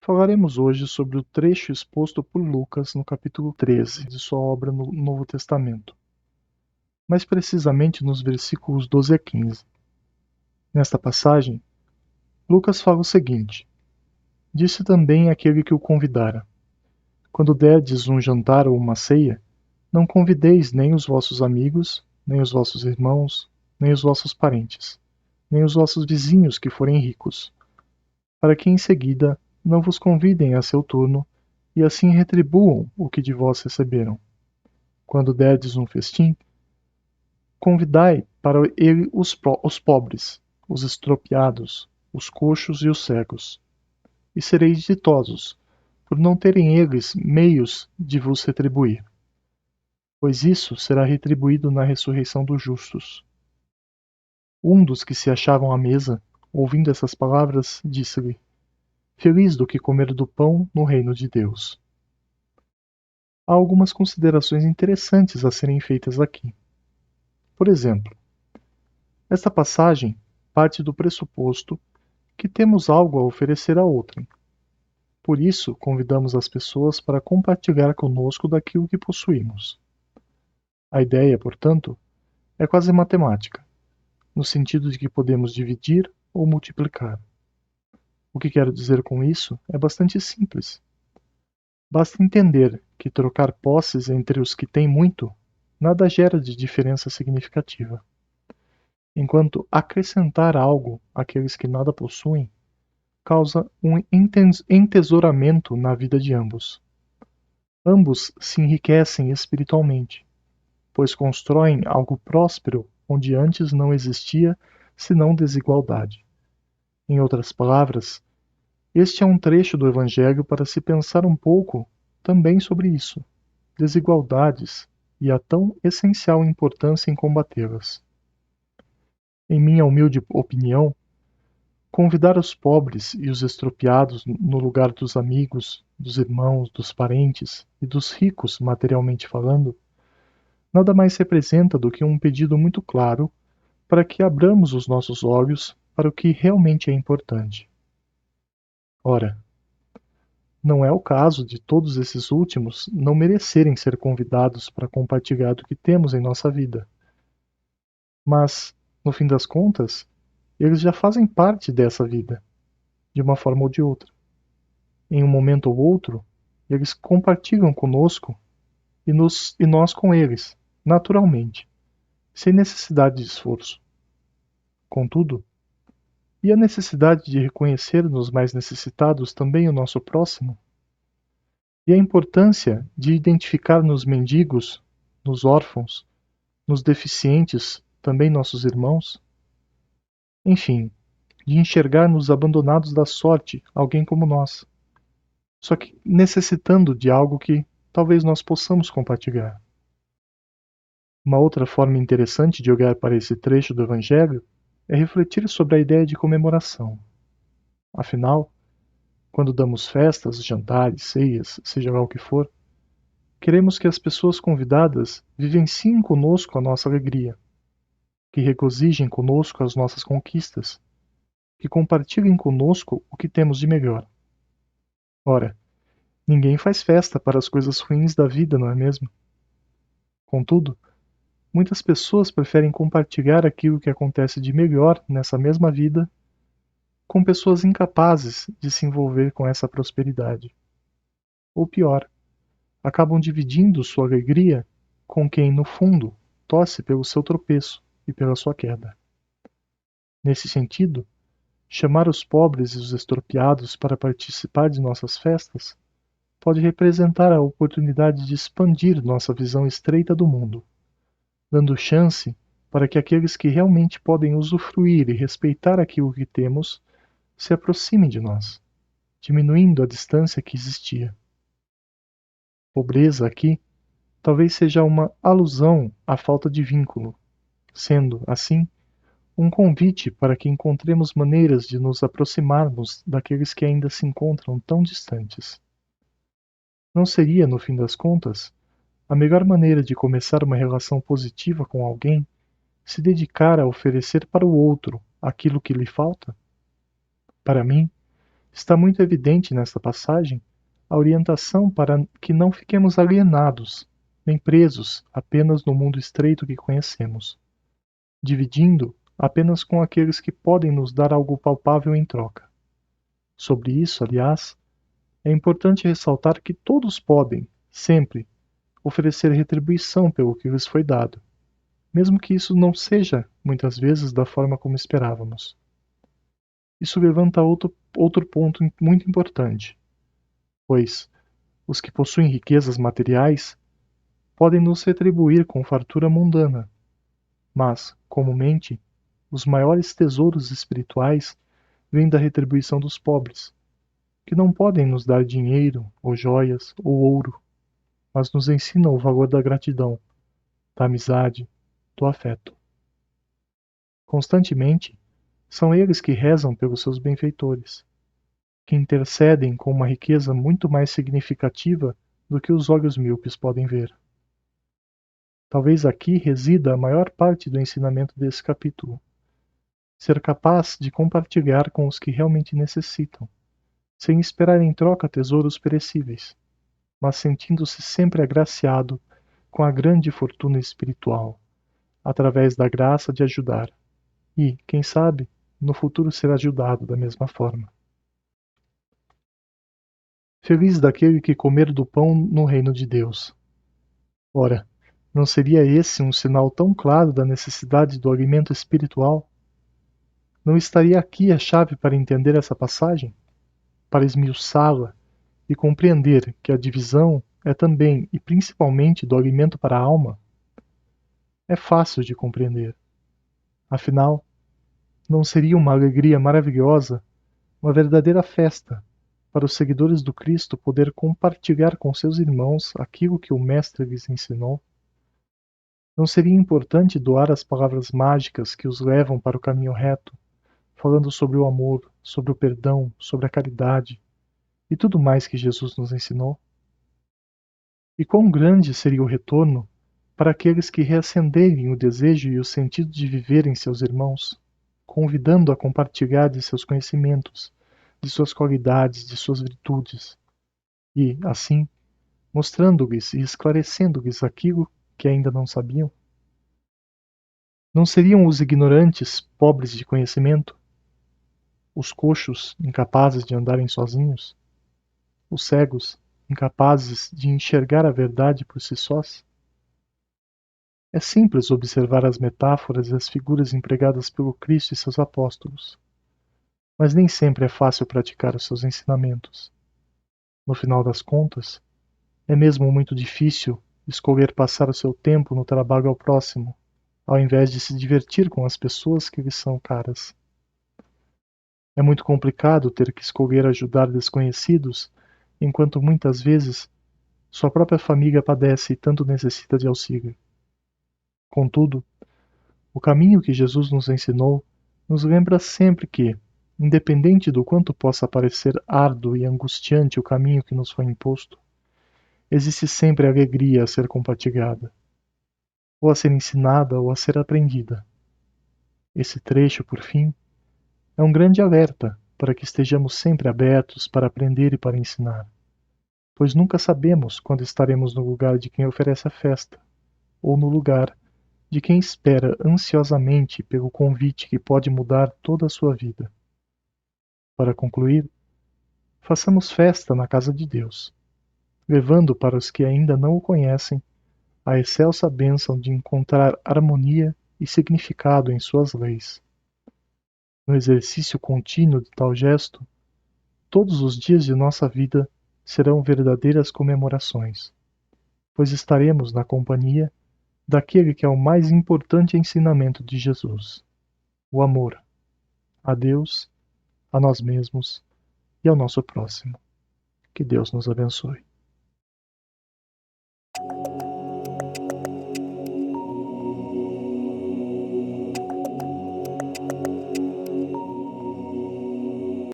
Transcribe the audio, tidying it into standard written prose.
Falaremos hoje sobre o trecho exposto por Lucas no capítulo 13 de sua obra no Novo Testamento, mais precisamente nos versículos 12 a 15. Nesta passagem, Lucas fala o seguinte: Disse também aquele que o convidara: Quando derdes um jantar ou uma ceia, não convideis nem os vossos amigos, nem os vossos irmãos, nem os vossos parentes, nem os vossos vizinhos que forem ricos, para que em seguida não vos convidem a seu turno, e assim retribuam o que de vós receberam. Quando derdes um festim, convidai para ele os pobres, os estropiados, os coxos e os cegos, e sereis ditosos, por não terem eles meios de vos retribuir, pois isso será retribuído na ressurreição dos justos. Um dos que se achavam à mesa, ouvindo essas palavras, disse-lhe: Feliz do que comer do pão no reino de Deus. Há algumas considerações interessantes a serem feitas aqui. Por exemplo, esta passagem parte do pressuposto que temos algo a oferecer a outrem. Por isso, convidamos as pessoas para compartilhar conosco daquilo que possuímos. A ideia, portanto, é quase matemática, no sentido de que podemos dividir ou multiplicar. O que quero dizer com isso é bastante simples. Basta entender que trocar posses entre os que têm muito nada gera de diferença significativa, enquanto acrescentar algo àqueles que nada possuem causa um entesouramento na vida de ambos. Ambos se enriquecem espiritualmente, pois constroem algo próspero onde antes não existia senão desigualdade. Em outras palavras, este é um trecho do Evangelho para se pensar um pouco também sobre isso, desigualdades e a tão essencial importância em combatê-las. Em minha humilde opinião, convidar os pobres e os estropiados no lugar dos amigos, dos irmãos, dos parentes e dos ricos, materialmente falando, nada mais representa do que um pedido muito claro para que abramos os nossos olhos para o que realmente é importante. Ora, não é o caso de todos esses últimos não merecerem ser convidados para compartilhar do que temos em nossa vida. Mas, no fim das contas, eles já fazem parte dessa vida, de uma forma ou de outra. Em um momento ou outro, eles compartilham conosco e nós com eles, naturalmente, sem necessidade de esforço. Contudo, e a necessidade de reconhecer nos mais necessitados também o nosso próximo? E a importância de identificar nos mendigos, nos órfãos, nos deficientes também nossos irmãos? Enfim, de enxergar nos abandonados da sorte alguém como nós, só que necessitando de algo que talvez nós possamos compartilhar. Uma outra forma interessante de olhar para esse trecho do Evangelho é refletir sobre a ideia de comemoração. Afinal, quando damos festas, jantares, ceias, seja lá o que for, queremos que as pessoas convidadas vivenciem conosco a nossa alegria, que regozijem conosco as nossas conquistas, que compartilhem conosco o que temos de melhor. Ora, ninguém faz festa para as coisas ruins da vida, não é mesmo? Contudo, muitas pessoas preferem compartilhar aquilo que acontece de melhor nessa mesma vida com pessoas incapazes de se envolver com essa prosperidade. Ou pior, acabam dividindo sua alegria com quem, no fundo, torce pelo seu tropeço e pela sua queda. Nesse sentido, chamar os pobres e os estropiados para participar de nossas festas pode representar a oportunidade de expandir nossa visão estreita do mundo, dando chance para que aqueles que realmente podem usufruir e respeitar aquilo que temos se aproximem de nós, diminuindo a distância que existia. Pobreza aqui talvez seja uma alusão à falta de vínculo, sendo, assim, um convite para que encontremos maneiras de nos aproximarmos daqueles que ainda se encontram tão distantes. Não seria, no fim das contas, a melhor maneira de começar uma relação positiva com alguém se dedicar a oferecer para o outro aquilo que lhe falta? Para mim, Está muito evidente nesta passagem a orientação para que não fiquemos alienados, nem presos apenas no mundo estreito que conhecemos, dividindo apenas com aqueles que podem nos dar algo palpável em troca. Sobre isso, aliás, é importante ressaltar que todos podem, sempre, oferecer retribuição pelo que lhes foi dado, mesmo que isso não seja, muitas vezes, da forma como esperávamos. Isso levanta outro ponto muito importante, pois os que possuem riquezas materiais podem nos retribuir com fartura mundana, mas, comumente, os maiores tesouros espirituais vêm da retribuição dos pobres, que não podem nos dar dinheiro, ou joias, ou ouro, mas nos ensinam o valor da gratidão, da amizade, do afeto. Constantemente, são eles que rezam pelos seus benfeitores, que intercedem com uma riqueza muito mais significativa do que os olhos míopes podem ver. Talvez aqui resida a maior parte do ensinamento desse capítulo. Ser capaz de compartilhar com os que realmente necessitam, sem esperar em troca tesouros perecíveis, mas sentindo-se sempre agraciado com a grande fortuna espiritual, através da graça de ajudar, e, quem sabe, no futuro ser ajudado da mesma forma. Feliz daquele que comer do pão no reino de Deus. Ora, não seria esse um sinal tão claro da necessidade do alimento espiritual? Não estaria aqui a chave para entender essa passagem? Para esmiuçá-la e compreender que a divisão é também e principalmente do alimento para a alma? É fácil de compreender. Afinal, não seria uma alegria maravilhosa, uma verdadeira festa, para os seguidores do Cristo poder compartilhar com seus irmãos aquilo que o Mestre lhes ensinou? Não seria importante doar as palavras mágicas que os levam para o caminho reto, falando sobre o amor, sobre o perdão, sobre a caridade e tudo mais que Jesus nos ensinou? E quão grande seria o retorno para aqueles que reacenderem o desejo e o sentido de viver em seus irmãos, convidando a compartilhar de seus conhecimentos, de suas qualidades, de suas virtudes, e, assim, mostrando-lhes e esclarecendo-lhes aquilo que ainda não sabiam? Não seriam os ignorantes pobres de conhecimento? Os coxos incapazes de andarem sozinhos? Os cegos incapazes de enxergar a verdade por si sós? É simples observar as metáforas e as figuras empregadas pelo Cristo e seus apóstolos, mas nem sempre é fácil praticar os seus ensinamentos. No final das contas, é mesmo muito difícil escolher passar o seu tempo no trabalho ao próximo, ao invés de se divertir com as pessoas que lhe são caras. É muito complicado ter que escolher ajudar desconhecidos, enquanto muitas vezes sua própria família padece e tanto necessita de auxílio. Contudo, o caminho que Jesus nos ensinou nos lembra sempre que, independente do quanto possa parecer árduo e angustiante o caminho que nos foi imposto, existe sempre alegria a ser compartilhada, ou a ser ensinada ou a ser aprendida. Esse trecho, por fim, é um grande alerta para que estejamos sempre abertos para aprender e para ensinar, pois nunca sabemos quando estaremos no lugar de quem oferece a festa, ou no lugar de quem espera ansiosamente pelo convite que pode mudar toda a sua vida. Para concluir, façamos festa na casa de Deus, levando para os que ainda não o conhecem a excelsa bênção de encontrar harmonia e significado em suas leis. No exercício contínuo de tal gesto, todos os dias de nossa vida serão verdadeiras comemorações, pois estaremos na companhia daquele que é o mais importante ensinamento de Jesus: o amor a Deus, a nós mesmos e ao nosso próximo. Que Deus nos abençoe.